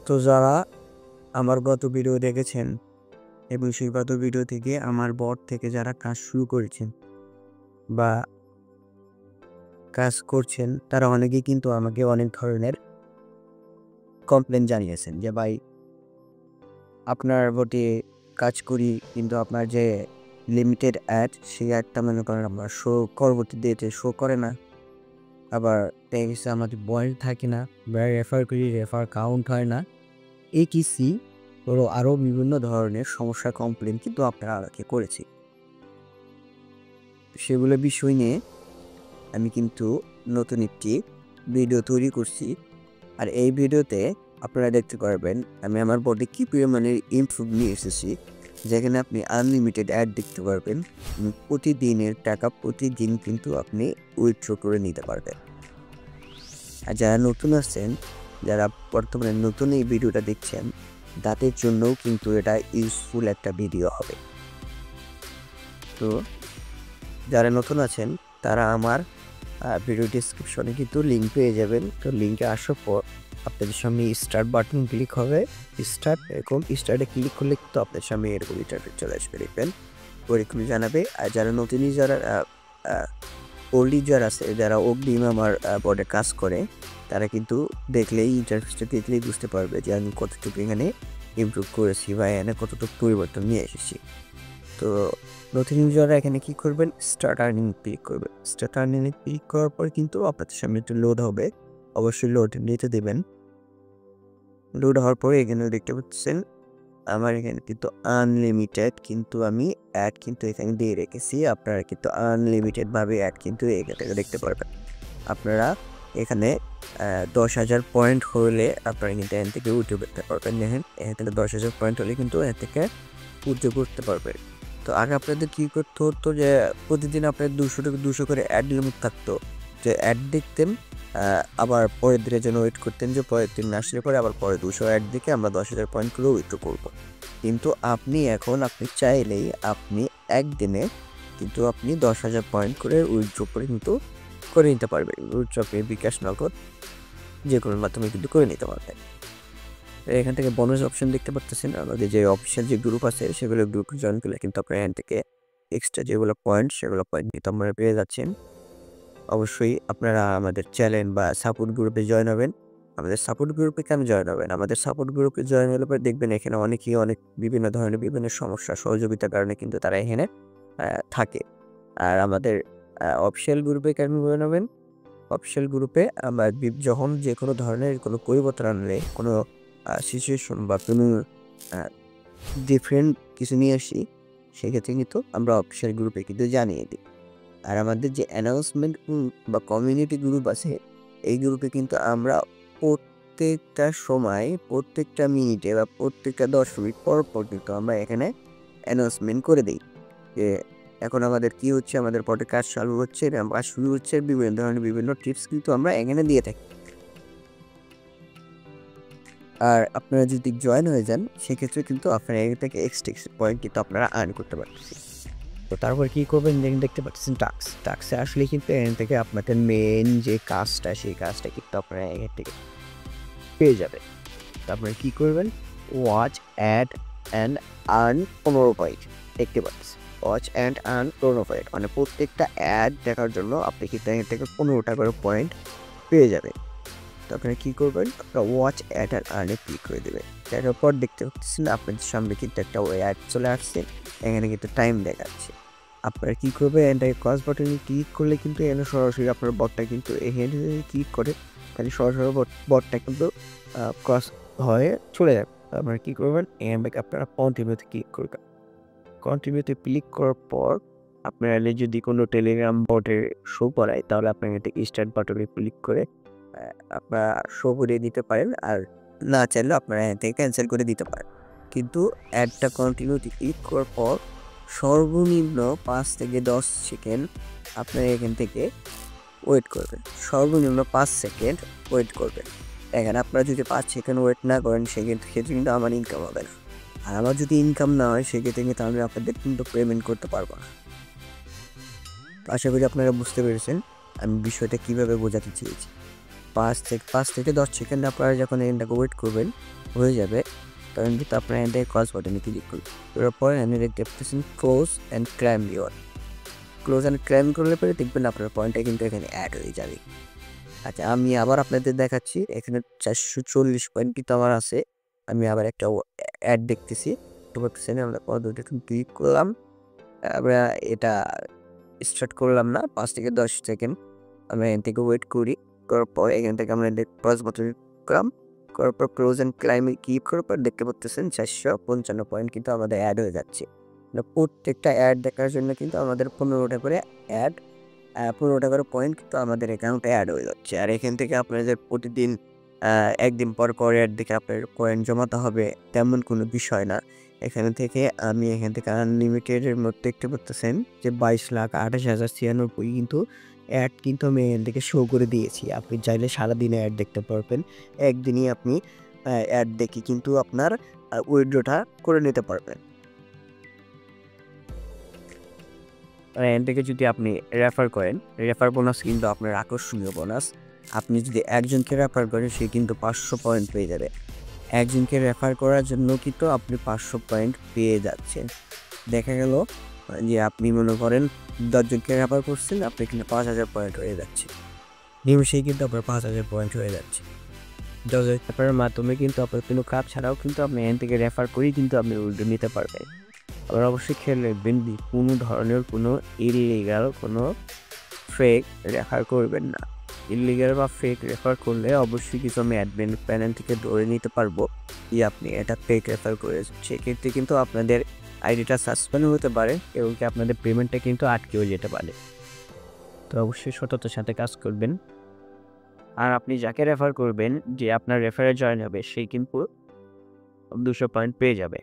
তো যারা আমার গত ভিডিও দেখেছেন এবং সেই গত ভিডিও থেকে আমার বট থেকে যারা কাজ শুরু করেছেন বা কাজ করছেন তারা অনেকেই কিন্তু আমাকে অনেক ধরনের কমপ্লেন জানিয়েছেন যে ভাই আপনার বটে কাজ করি কিন্তু আপনার যে লিমিটেড অ্যাড সেই অ্যাডটা মনে করেন আমার শো পরবর্তী ডেটে শো করে না। আবার দেখা গেছে আমাদের বয়েল থাকে না বা রেফার করি রেফার কাউন্ট হয় না এটিসি আরও বিভিন্ন ধরনের সমস্যা কমপ্লেন কিন্তু আপনারা আমাকে করেছি। সেগুলো বিষয় নিয়ে আমি কিন্তু নতুন একটি ভিডিও তৈরি করছি। আর এই ভিডিওতে আপনারা দেখতে পারবেন আমি আমার বডি কী পরিমাণে ইমপ্রুভ নিয়ে এসেছি, যেখানে আপনি আনলিমিটেড অ্যাড দেখতে পারবেন। প্রতিদিনের টাকা প্রতিদিন কিন্তু আপনি উইথড্র করে নিতে পারবেন। আর যারা নতুন আছেন, যারা বর্তমানে নতুন এই ভিডিওটা দেখছেন, তাদের জন্যও কিন্তু এটা ইউজফুল একটা ভিডিও হবে। তো যারা নতুন আছেন তারা আমার ভিডিও ডিসক্রিপশনে কিন্তু লিঙ্ক পেয়ে যাবেন। তো লিঙ্কে আসার পর আপনাদের সামনে স্টার্ট বাটন ক্লিক হবে, স্টার্টে ক্লিক করলে কিন্তু আপনাদের সামনে এরকম ইন্টারফেস চলে আসবে, দেখবেন ওরকমই জানাবে। আর যারা নতুনই যারা ওল্ড ইউজার আছে, যারা অগ্রিম আমার বোর্ডে কাজ করে, তারা কিন্তু দেখলেই ইন্টারফেসটা দেখলেই বুঝতে পারবে যে আমি কতটুকু এখানে ইমপ্রুভ করেছি বা এখানে কতটুকু পরিবর্তন নিয়ে এসেছি। তো নতুন ইউজাররা এখানে কী করবেন, স্টার্ট আর্নিং ক্লিক করবেন। স্টার্ট আর্নিং ক্লিক করার পর কিন্তু আপনাদের সামনে একটু লোড হবে, অবশ্যই লোড নিতে দেবেন। লোড হওয়ার পরে এখানে দেখতে পাচ্ছেন আমার এখানে কিন্তু আনলিমিটেড কিন্তু আমি অ্যাড কিন্তু এখানে দিয়ে রেখেছি। আপনারা কিন্তু আনলিমিটেডভাবে অ্যাড কিন্তু এখানে দেখতে পারবেন। আপনারা এখানে 10,000 পয়েন্ট হলে আপনারা কিন্তু এখান থেকে উঠে করতে পারবেন। দেখেন এখান থেকে 10,000 পয়েন্ট হলে কিন্তু এখান থেকে উঠে করতে পারবেন। তো আগে আপনাদের কী করতে হতো যে প্রতিদিন আপনার 200 করে অ্যাড লিমিট থাকতো, যে অ্যাড দেখতেন আবার পরের দিনের জন্য ওয়েট করতেন যে পরের দিন আসলে পরে আবার পরে 200 অ্যাড দেখে আমরা 10,000 পয়েন্ট করে উইথড্র করবো। কিন্তু আপনি চাইলেই আপনি একদিনে কিন্তু আপনি 10,000 পয়েন্ট করে উইথড্র করে কিন্তু করে নিতে পারবেন। উইথড্র পে, বিকাশ, নগদ যে কোনোর মাধ্যমে কিন্তু করে নিতে পারবেন। এখান থেকে বোনাস অপশন দেখতে পাচ্ছেন, আমাদের যে অফিসিয়াল যে গ্রুপ আছে সেগুলো গ্রুপ জয়েন করলে কিন্তু আপনারা এখান থেকে এক্সট্রা যেগুলো পয়েন্ট সেগুলো পয়েন্ট কিন্তু আপনারা পেয়ে যাচ্ছেন। অবশ্যই আপনারা আমাদের চ্যানেল বা সাপোর্ট গ্রুপে জয়েন হবেন। আমাদের সাপোর্ট গ্রুপে কেন জয়েন হবেন, আমাদের সাপোর্ট গ্রুপে জয়েন হলে পরে দেখবেন এখানে অনেকেই অনেক বিভিন্ন ধরনের বিভিন্ন সমস্যা সহযোগিতার কারণে কিন্তু তারা এখানে থাকে। আর আমাদের অফিসিয়াল গ্রুপে কেন জয়েন হবেন, অফিসিয়াল গ্রুপে আমরা যখন যে কোনো ধরনের কোনো পরিবর্তন আনলে কোনো সিচুয়েশন বা কোনো ডিফারেন্ট কিছু নিয়ে আসি, সেক্ষেত্রে কিন্তু আমরা অফিসিয়াল গ্রুপে কিন্তু জানিয়ে দিই। আর আমাদের যে অ্যানাউন্সমেন্ট বা কমিউনিটি গ্রুপ আছে, এই গ্রুপে কিন্তু আমরা প্রত্যেকটা সময় প্রত্যেকটা মিনিটে বা প্রত্যেকটা 10 মিনিট পর পর কিন্তু আমরা এখানে অ্যানাউন্সমেন্ট করে দিই যে এখন আমাদের কী হচ্ছে, আমাদের পরে কাজ চালু হচ্ছে বা শুরু হচ্ছে, বিভিন্ন ধরনের বিভিন্ন টিপস কিন্তু আমরা এখানে দিয়ে থাকি। আর আপনারা যদি জয়েন হয়ে যান সেক্ষেত্রে কিন্তু আপনারা এখান থেকে এক্সট্রা পয়েন্ট কিন্তু আপনারা আর্ন করতে পারতেছেন। তো তারপর কী করবেন, দেখতে পাচ্ছেন টাস্কে আসলে কিন্তু এখান থেকে আপনাদের মেন যে কাজটা সেই কাজটা কিন্তু আপনারা এখান থেকে পেয়ে যাবেন। তারপরে কী করবেন, watch ad and earn 15 point দেখতে পাচ্ছেন। ওয়াচ অ্যান্ড আর্ন 15 পয়েন্ট মানে প্রত্যেকটা অ্যাড দেখার জন্য আপনি কিন্তু এখান থেকে 15টা করে পয়েন্ট পেয়ে যাবেন। তো আপনারা কী করবেন, আপনারা ওয়াচ অ্যাড আর আর্নে ক্লিক করে দেবেন। দেখার পর দেখতে পাচ্ছেন আপনাদের সামনে কিন্তু একটা অ্যাড চলে আসছে, এখানে কিন্তু টাইম দেখাচ্ছে। আপনারা কী করবেন, এটাকে ক্রস বাটনে ক্লিক করলে কিন্তু এখানে সরাসরি আপনার বটটা কিন্তু এখানে ক্লিক করে তাহলে সরাসরি বটটা কিন্তু ক্রস হয়ে চলে যাবে। আপনারা কী করবেন, এখান থেকে আপনারা কন্টিনিউতে ক্লিক করবেন। কন্টিনিউতে ক্লিক করার পর আপনারা যদি কোনো টেলিগ্রাম বটে শো করায় তাহলে আপনার এখান থেকে স্টার্ট বাটনে ক্লিক করে আপনারা শো করে দিতে পারেন, আর না চাইলেও আপনারা এখান থেকে ক্যান্সেল করে দিতে পারেন। কিন্তু অ্যাডটা কন্টিনিউতে ক্লিক করার পর সর্বনিম্ন 5 থেকে 10 সেকেন্ড আপনারা এখান থেকে ওয়েট করবেন। সর্বনিম্ন 5 সেকেন্ড ওয়েট করবেন। এখানে আপনারা যদি 5 সেকেন্ড ওয়েট না করেন সেক্ষেত্রে কিন্তু আমার ইনকাম হবে না। আর আমার যদি ইনকাম না হয় সেক্ষেত্রে কিন্তু আমি আপনাদের কিন্তু পেমেন্ট করতে পারবো না। আশা করি আপনারা বুঝতে পেরেছেন আমি বিষয়টা কীভাবে বোঝাতে চেয়েছি। 5 থেকে 10 সেকেন্ড আপনারা যখন এখানটাকে ওয়েট করবেন হয়ে যাবে, তখন কিন্তু আপনারা এখান থেকে ক্রস বাটনে ক্লিক করবেন। করার পরে এখানে দেখতে পাচ্ছেন close and climb your. Close and climb করলে পরে দেখবেন আপনার পয়েন্টটা কিন্তু এখানে অ্যাড হয়ে যাবে। আচ্ছা, আমি আবার আপনাদের দেখাচ্ছি। এখানে 440 পয়েন্ট কিন্তু আমার আছে। আমি আবার একটা অ্যাড দেখতেছি, তো পাচ্ছেন আমরা পদ্ধতি ক্লিক করলাম, আমরা এটা স্টার্ট করলাম না, 5 থেকে 10 সেকেন্ড আমরা এখান থেকে ওয়েট করি। করার পর এখান থেকে আমরা পজ বাটনে করলাম, করার পর ক্লোজ অ্যান্ড ক্লাইমে ক্লিক করার পর দেখতে পাচ্ছেন 455 পয়েন্ট কিন্তু আমাদের অ্যাড হয়ে যাচ্ছে। প্রত্যেকটা অ্যাড দেখার জন্য কিন্তু আমাদের 15টা করে অ্যাড 15টা করে পয়েন্ট কিন্তু আমাদের অ্যাকাউন্টে অ্যাড হয়ে যাচ্ছে। আর এখান থেকে আপনাদের প্রতিদিন একদিন পর অ্যাড দেখে আপনার কয়েন জমাতে হবে তেমন কোনো বিষয় না। এখান থেকে আনলিমিটেডের মধ্যে দেখতে পাচ্ছেন যে 22,28,096 কিন্তু অ্যাড কিন্তু আমি এখান থেকে শো করে দিয়েছি। আপনি চাইলে সারাদিনে অ্যাড দেখতে পারবেন। একদিনই আপনি অ্যাড দেখে কিন্তু আপনার উইথড্রটা করে নিতে পারবেন। আর এখান থেকে যদি আপনি রেফার করেন, রেফার বোনাস কিন্তু আপনার আকর্ষণীয় বোনাস। আপনি যদি একজনকে রেফার করেন সে কিন্তু 500 পয়েন্ট পেয়ে যাবে। একজনকে রেফার করার জন্য কিন্তু আপনি 500 পয়েন্ট পেয়ে যাচ্ছেন। দেখা গেল যে আপনি মনে করেন 10 জনকে রেফার করছেন, আপনি কিন্তু 5,000 পয়েন্ট হয়ে যাচ্ছে। নিমেষেই কিন্তু আপনার 5,000 পয়েন্ট হয়ে যাচ্ছে। 10 রেফারের মাধ্যমে কিন্তু আপনার কোনো কাজ ছাড়াও কিন্তু আপনি এখান থেকে রেফার করেই কিন্তু আপনি উইথড্র নিতে পারবেন। আবার অবশ্যই খেয়াল রাখবেন কোনো ধরনের কোনো ইলিগাল কোনো ফেক রেফার করবেন না। ইলিগাল বা ফেক রেফার করলে অবশ্যই কিছু আমি অ্যাডমিন প্যানেল থেকে ধরে নিতে পারবো যে আপনি এটা ফেক রেফার করেছেন। সেক্ষেত্রে কিন্তু আপনাদের আইডিটা সাসপেন্ড হতে পারে এবং কি আপনাদের পেমেন্টটা কিন্তু আটকেও যেতে পারে। তো অবশ্যই সততার সাথে কাজ করবেন। আর আপনি যাকে রেফার করবেন যে আপনার রেফারে জয়েন হবে সেই কিন্তু 200 পয়েন্ট পেয়ে যাবে।